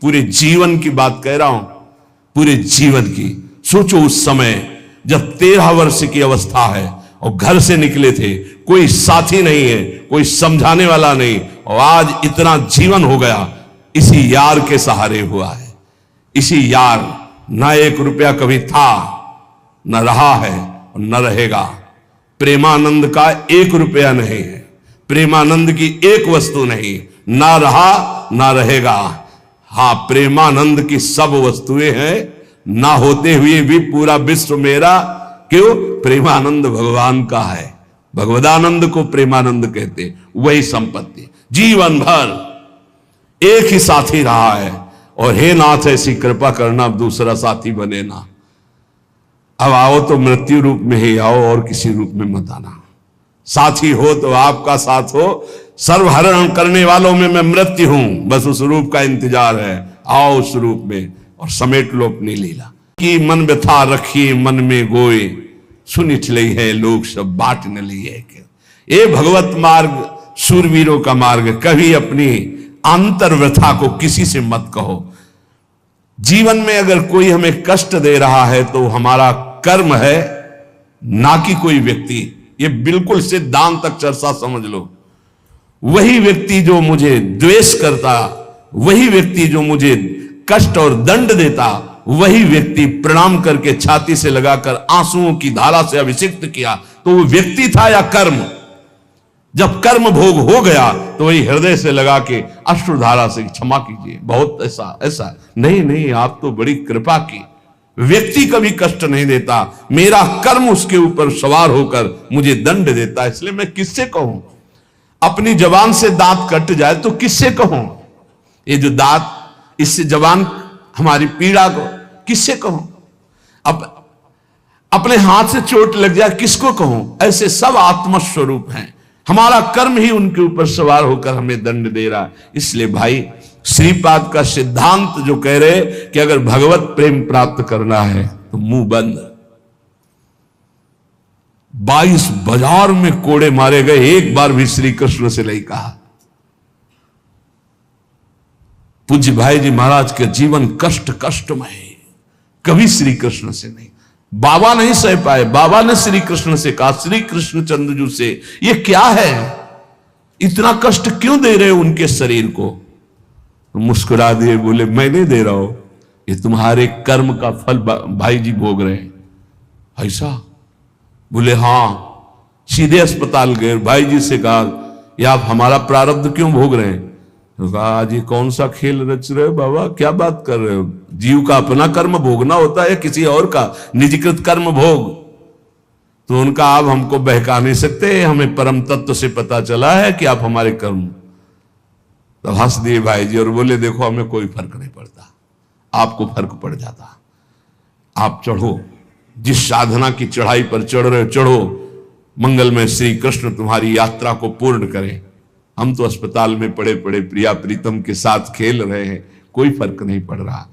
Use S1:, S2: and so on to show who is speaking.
S1: पूरे जीवन की बात कह रहा हूं, पूरे जीवन की। सोचो उस समय जब 13 वर्ष की अवस्था है और घर से निकले थे, कोई साथी नहीं है, कोई समझाने वाला नहीं, और आज इतना जीवन हो गया इसी यार के सहारे हुआ है। इसी यार, ना 1 रुपया कभी था, न रहा है और न रहेगा। प्रेमानंद का 1 रुपया नहीं है, प्रेमानंद की 1 वस्तु नहीं, ना रहा ना रहेगा। हां, प्रेमानंद की सब वस्तुएं हैं, ना होते हुए भी पूरा विश्व मेरा। क्यों? प्रेमानंद भगवान का है, भगवदानंद को प्रेमानंद कहते। वही संपत्ति जीवन भर एक ही साथी रहा है, और हे नाथ ऐसी कृपा करना अब दूसरा साथी बने ना। अब आओ तो मृत्यु रूप में ही आओ, और किसी रूप में मत आना। साथी हो तो आपका साथ हो, सर्वहरण करने वालों में मैं मृत्यु हूं, बस उस रूप का इंतजार है। आओ उस रूप में और समेट लो अपनी लीला की। मन व्यथा रखिए मन में गोए, सुनि चलई है लोग सब बाट न लिए। ये भगवत मार्ग सूरवीरों का मार्ग। कभी अपनी अंतर व्यथा को किसी से मत कहो। जीवन में अगर कोई हमें कष्ट दे रहा है तो हमारा कर्म है, ना कि कोई व्यक्ति। ये बिल्कुल सिद्धांत तक चर्चा समझ लो। वही व्यक्ति जो मुझे द्वेष करता, वही व्यक्ति जो मुझे कष्ट और दंड देता, वही व्यक्ति प्रणाम करके छाती से लगाकर आंसुओं की धारा से अभिषिक्त किया, तो वो व्यक्ति था या कर्म? जब कर्म भोग हो गया तो वही हृदय से लगा के अश्रुधारा से क्षमा कीजिए, बहुत ऐसा नहीं, आप तो बड़ी कृपा की। व्यक्ति कभी कष्ट नहीं देता, मेरा कर्म उसके ऊपर सवार होकर मुझे दंड देता। इसलिए मैं किससे कहूं? अपनी जबान से दांत कट जाए तो किससे कहूं? ये जो दांत, इससे जबान हमारी पीड़ा को किससे कहूं? अपने हाथ से चोट लग जाए किसको कहूं? ऐसे सब आत्मस्वरूप हैं, हमारा कर्म ही उनके ऊपर सवार होकर हमें दंड दे रहा है। इसलिए भाई, श्रीपाद का सिद्धांत जो कह रहे कि अगर भगवत प्रेम प्राप्त करना है तो मुंह बंद। 22 बाजार में कोड़े मारे गए, एक बार भी श्री कृष्ण से नहीं कहा। पूज्य भाई जी महाराज के जीवन कष्टमय है, कभी श्री कृष्ण से नहीं। बाबा नहीं सह पाए, बाबा ने श्री कृष्ण से कहा, श्री कृष्ण चंद्रजू से, ये क्या है, इतना कष्ट क्यों दे रहे हो उनके शरीर को? तो मुस्कुरा दिए, बोले मैं नहीं दे रहा हूं, ये तुम्हारे कर्म का फल भाई जी भोग रहे हैं। ऐसा? बोले हां। सीधे अस्पताल गए, भाई जी से कहा, ये आप हमारा प्रारब्ध क्यों भोग रहे हैं? तो कहा, आज ये कौन सा खेल रच रहे हो बाबा, क्या बात कर रहे हो? जीव का अपना कर्म भोगना होता है, किसी और का निजकृत कर्म भोग? तो उनका, आप हमको बहका नहीं सकते, हमें परम तत्व से पता चला है कि आप हमारे कर्म। तो हंस दिए भाई जी और बोले, देखो हमें कोई फर्क नहीं पड़ता, आपको फर्क पड़ जाता। आप चढ़ो, जिस साधना की चढ़ाई पर चढ़ रहे हो चढ़ो, मंगलमय श्री कृष्ण तुम्हारी यात्रा को पूर्ण करें। हम तो अस्पताल में पड़े पड़े प्रिया प्रीतम के साथ खेल रहे हैं, कोई फर्क नहीं पड़ रहा।